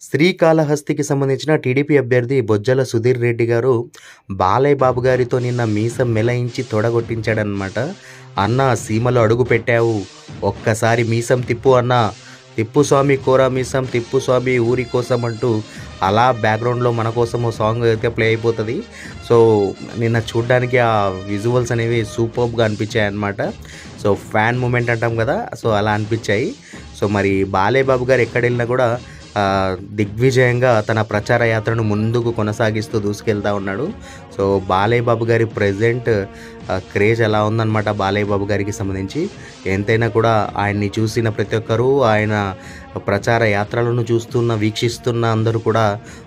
శ్రీకాళహస్తికి సంబంధించిన టీడీపీ అభ్యర్థి బొజ్జల సుధీర్ రెడ్డి గారు బాలయ్య బాబు గారితో నిన్న మీసం మెలయించి తొడగొట్టించాడనమాట. "అన్నా సీమలో అడుగు పెట్టావు, ఒక్కసారి మీసం తిప్పు అన్నా, తిప్పు స్వామి కోరా మీసం తిప్పు స్వామి ఊరి కోసం" అంటూ అలా బ్యాక్‌గ్రౌండ్‌లో మన కోసం ఓ సాంగ్ అయితే ప్లే అయిపోతది. సో, నిన్న చూడ్డానికి ఆ విజువల్స్ అనేవి సూపర్బ్‌గా అనిపించాయన్నమాట. సో, ఫ్యాన్ మూమెంట్ అంటాం కదా! సో, అలా అనిపించాయి. సో, మరి బాలయ్య బాబు గారు ఎక్కడెళ్ళినా కూడా దిగ్విజయంగా తన ప్రచార యాత్రను ముందుకు కొనసాగిస్తూ దూసుకెళ్తా ఉన్నాడు. సో, బాలయ్య బాబు గారి ప్రెజెంట్ క్రేజ్ ఎలా ఉందన్నమాట బాలయ్య బాబు గారికి సంబంధించి. ఎంతైనా కూడా ఆయన్ని చూసిన ప్రతి ఒక్కరు, ఆయన ప్రచార యాత్రలను వీక్షిస్తున్న అందరూ కూడా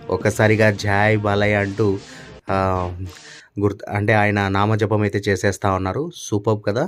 ఒక్కసారిగా జై బాలయ్య అంటూ ఆహ్, అంటే ఆయన నామజపం అయితే చేసేస్తా ఉన్నారు. సూపర్బ్ కదా!